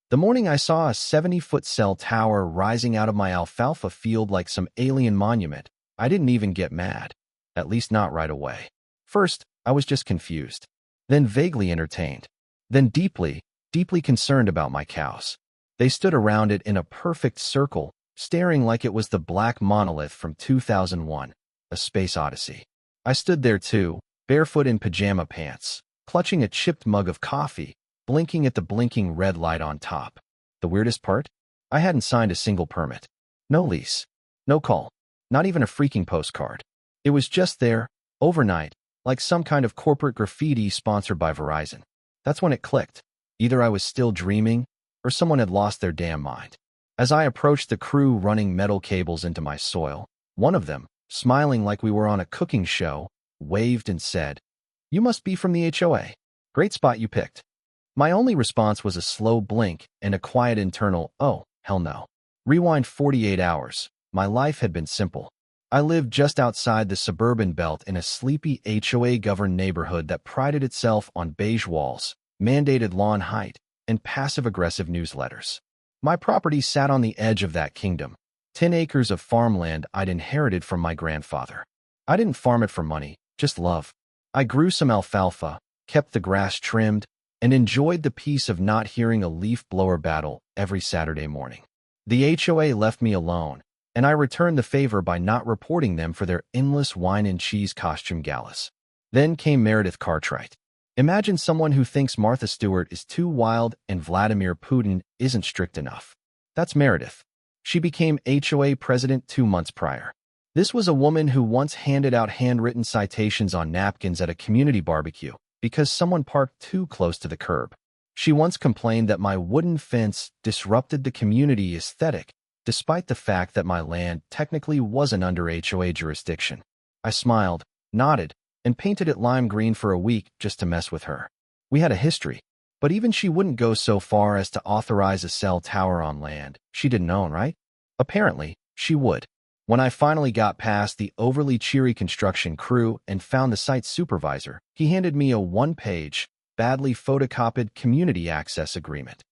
The morning I saw a 70-foot cell tower rising out of my alfalfa field like some alien monument, I didn't even get mad. At least not right away. First, I was just confused. Then vaguely entertained. Then deeply, deeply concerned about my cows. They stood around it in a perfect circle, staring like it was the black monolith from 2001, A Space Odyssey. I stood there too, barefoot in pajama pants, clutching a chipped mug of coffee, blinking at the blinking red light on top. The weirdest part? I hadn't signed a single permit. No lease. No call. Not even a freaking postcard. It was just there, overnight, like some kind of corporate graffiti sponsored by Verizon. That's when it clicked. Either I was still dreaming, or someone had lost their damn mind. As I approached the crew running metal cables into my soil, one of them, smiling like we were on a cooking show, waved and said, "You must be from the HOA. Great spot you picked." My only response was a slow blink and a quiet internal, "Oh, hell no." Rewind 48 hours. My life had been simple. I lived just outside the suburban belt in a sleepy HOA-governed neighborhood that prided itself on beige walls, mandated lawn height, and passive-aggressive newsletters. My property sat on the edge of that kingdom, 10 acres of farmland I'd inherited from my grandfather. I didn't farm it for money, just love. I grew some alfalfa, kept the grass trimmed, and enjoyed the peace of not hearing a leaf blower battle every Saturday morning. The HOA left me alone, and I returned the favor by not reporting them for their endless wine and cheese costume galas. Then came Meredith Cartwright. Imagine someone who thinks Martha Stewart is too wild and Vladimir Putin isn't strict enough. That's Meredith. She became HOA president 2 months prior. This was a woman who once handed out handwritten citations on napkins at a community barbecue because someone parked too close to the curb. She once complained that my wooden fence disrupted the community aesthetic, despite the fact that my land technically wasn't under HOA jurisdiction. I smiled, nodded, and painted it lime green for a week just to mess with her. We had a history, but even she wouldn't go so far as to authorize a cell tower on land she didn't own, right? Apparently, she would. When I finally got past the overly cheery construction crew and found the site supervisor, he handed me a one-page, badly photocopied community access agreement.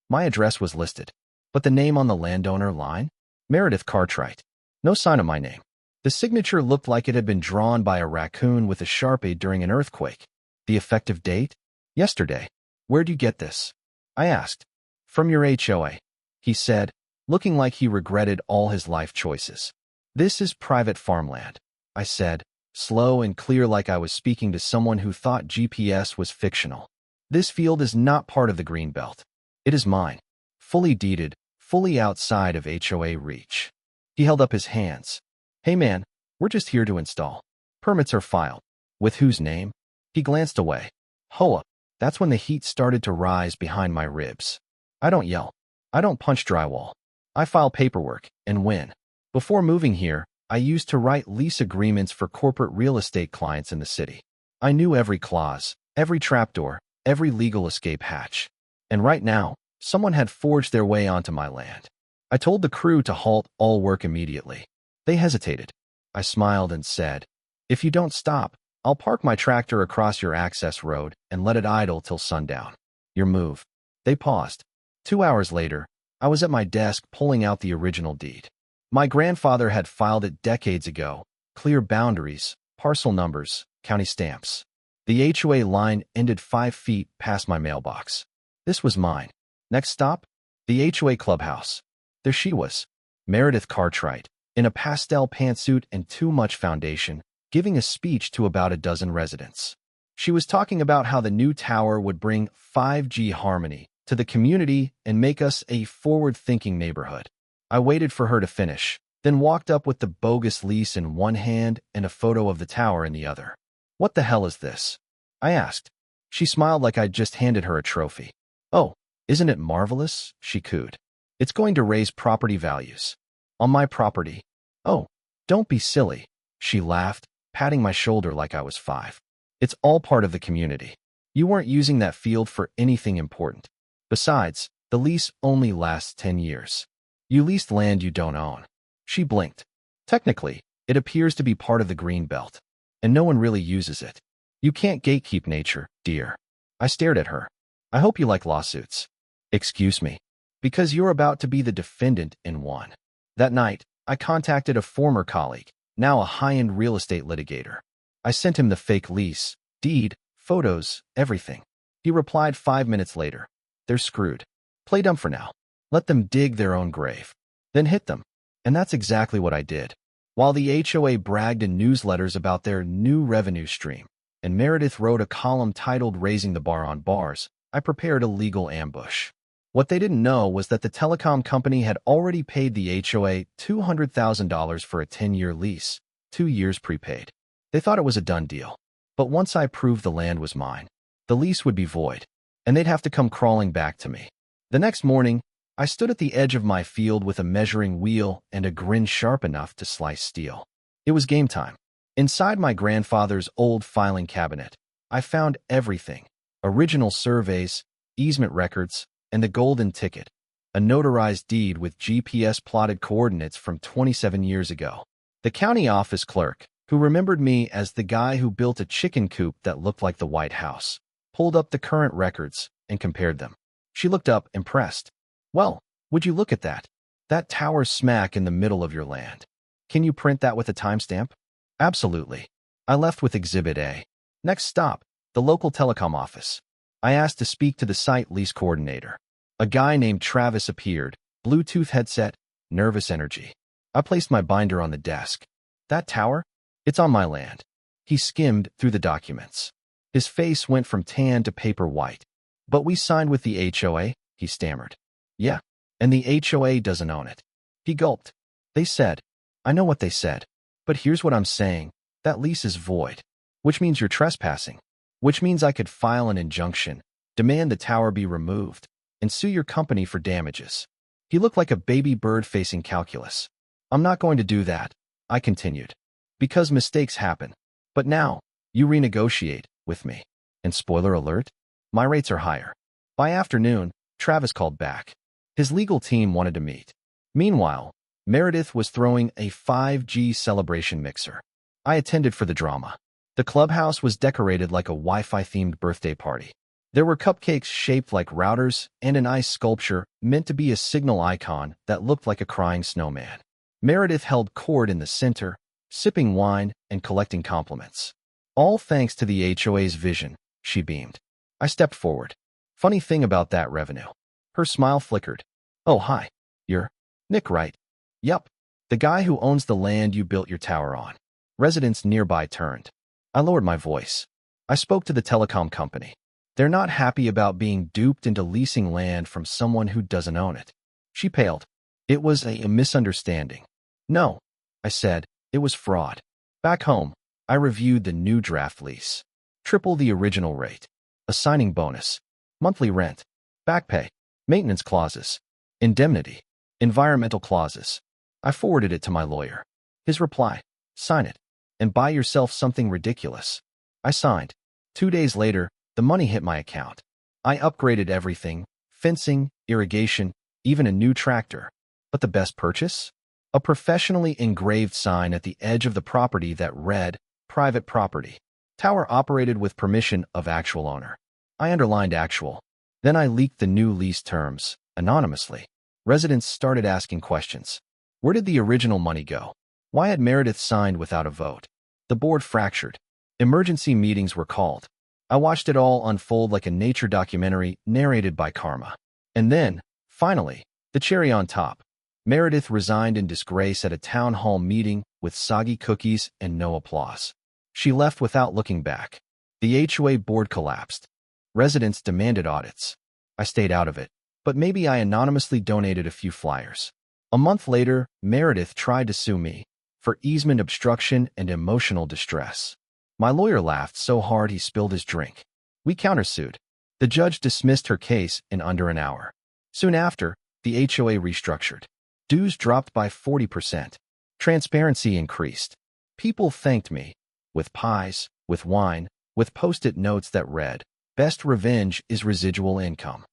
My address was listed, but the name on the landowner line? Meredith Cartwright. No sign of my name. The signature looked like it had been drawn by a raccoon with a Sharpie during an earthquake. The effective date? Yesterday. Where'd you get this? I asked. From your HOA, he said, looking like he regretted all his life choices. This is private farmland, I said, slow and clear like I was speaking to someone who thought GPS was fictional. This field is not part of the Greenbelt. It is mine. Fully deeded, fully outside of HOA reach. He held up his hands. Hey man, we're just here to install. Permits are filed. With whose name? He glanced away. HOA. That's when the heat started to rise behind my ribs. I don't yell. I don't punch drywall. I file paperwork and win. Before moving here, I used to write lease agreements for corporate real estate clients in the city. I knew every clause, every trapdoor, every legal escape hatch. And right now, someone had forged their way onto my land. I told the crew to halt all work immediately. They hesitated. I smiled and said, "If you don't stop, I'll park my tractor across your access road and let it idle till sundown. Your move." They paused. 2 hours later, I was at my desk pulling out the original deed. My grandfather had filed it decades ago, clear boundaries, parcel numbers, county stamps. The HOA line ended 5 feet past my mailbox. This was mine. Next stop? The HOA clubhouse. There she was, Meredith Cartwright, in a pastel pantsuit and too much foundation, giving a speech to about a dozen residents. She was talking about how the new tower would bring 5G harmony to the community and make us a forward-thinking neighborhood. I waited for her to finish, then walked up with the bogus lease in one hand and a photo of the tower in the other. "What the hell is this?" I asked. She smiled like I'd just handed her a trophy. "Oh, isn't it marvelous?" she cooed. "It's going to raise property values. On my property." "Oh, don't be silly," she laughed, patting my shoulder like I was 5. "It's all part of the community. You weren't using that field for anything important. Besides, the lease only lasts 10 years. You leased land you don't own." She blinked. "Technically, it appears to be part of the green belt, and no one really uses it. You can't gatekeep nature, dear." I stared at her. "I hope you like lawsuits." "Excuse me." Because you're about to be the defendant in one. That night, I contacted a former colleague, now a high-end real estate litigator. I sent him the fake lease, deed, photos, everything. He replied 5 minutes later. They're screwed. Play dumb for now. Let them dig their own grave. Then hit them. And that's exactly what I did. While the HOA bragged in newsletters about their new revenue stream, and Meredith wrote a column titled Raising the Bar on Bars, I prepared a legal ambush. What they didn't know was that the telecom company had already paid the HOA $200,000 for a 10-year lease, 2 years prepaid. They thought it was a done deal. But once I proved the land was mine, the lease would be void, and they'd have to come crawling back to me. The next morning, I stood at the edge of my field with a measuring wheel and a grin sharp enough to slice steel. It was game time. Inside my grandfather's old filing cabinet, I found everything: original surveys, easement records, and the golden ticket, a notarized deed with GPS-plotted coordinates from 27 years ago. The county office clerk, who remembered me as the guy who built a chicken coop that looked like the White House, pulled up the current records and compared them. She looked up, impressed. "Well, would you look at that? That tower's smack in the middle of your land. Can you print that with a timestamp?" "Absolutely." I left with Exhibit A. Next stop, the local telecom office. I asked to speak to the site lease coordinator. A guy named Travis appeared, Bluetooth headset, nervous energy. I placed my binder on the desk. "That tower? It's on my land." He skimmed through the documents. His face went from tan to paper white. "But we signed with the HOA," he stammered. "Yeah, and the HOA doesn't own it." He gulped. "They said." "I know what they said. But here's what I'm saying. That lease is void. Which means you're trespassing. Which means I could file an injunction, demand the tower be removed, and sue your company for damages." He looked like a baby bird facing calculus. "I'm not going to do that," I continued, "because mistakes happen. But now, you renegotiate with me. And spoiler alert, my rates are higher." By afternoon, Travis called back. His legal team wanted to meet. Meanwhile, Meredith was throwing a 5G celebration mixer. I attended for the drama. The clubhouse was decorated like a Wi-Fi-themed birthday party. There were cupcakes shaped like routers and an ice sculpture meant to be a signal icon that looked like a crying snowman. Meredith held court in the center, sipping wine and collecting compliments. "All thanks to the HOA's vision," she beamed. I stepped forward. "Funny thing about that revenue." Her smile flickered. "Oh, hi. You're Nick, right?" "Yup. The guy who owns the land you built your tower on." Residents nearby turned. I lowered my voice. "I spoke to the telecom company. They're not happy about being duped into leasing land from someone who doesn't own it." She paled. "It was a misunderstanding." "No," I said, "it was fraud." Back home, I reviewed the new draft lease. Triple the original rate. A signing bonus. Monthly rent. Back pay. Maintenance clauses. Indemnity. Environmental clauses. I forwarded it to my lawyer. His reply: "Sign it, and buy yourself something ridiculous." I signed. 2 days later, the money hit my account. I upgraded everything: fencing, irrigation, even a new tractor. But the best purchase? A professionally engraved sign at the edge of the property that read, "Private property. Tower operated with permission of actual owner." I underlined actual. Then I leaked the new lease terms, anonymously. Residents started asking questions. Where did the original money go? Why had Meredith signed without a vote? The board fractured. Emergency meetings were called. I watched it all unfold like a nature documentary narrated by Karma. And then, finally, the cherry on top. Meredith resigned in disgrace at a town hall meeting with soggy cookies and no applause. She left without looking back. The HOA board collapsed. Residents demanded audits. I stayed out of it, but maybe I anonymously donated a few flyers. A month later, Meredith tried to sue me for easement obstruction and emotional distress. My lawyer laughed so hard he spilled his drink. We countersued. The judge dismissed her case in under an hour. Soon after, the HOA restructured. Dues dropped by 40%. Transparency increased. People thanked me. With pies, with wine, with post-it notes that read, "Best revenge is residual income."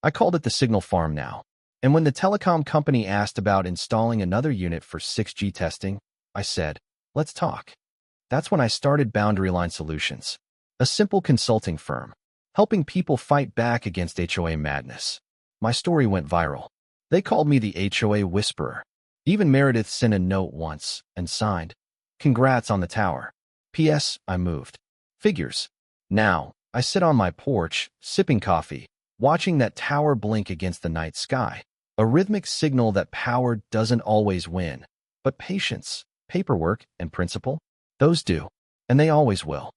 I called it the Signal Farm now. And when the telecom company asked about installing another unit for 6G testing, I said, "Let's talk." That's when I started Boundary Line Solutions, a simple consulting firm, helping people fight back against HOA madness. My story went viral. They called me the HOA whisperer. Even Meredith sent a note once and signed, "Congrats on the tower. P.S. I moved." Figures. Now, I sit on my porch, sipping coffee, watching that tower blink against the night sky. A rhythmic signal that power doesn't always win. But patience, paperwork, and principle, those do. And they always will.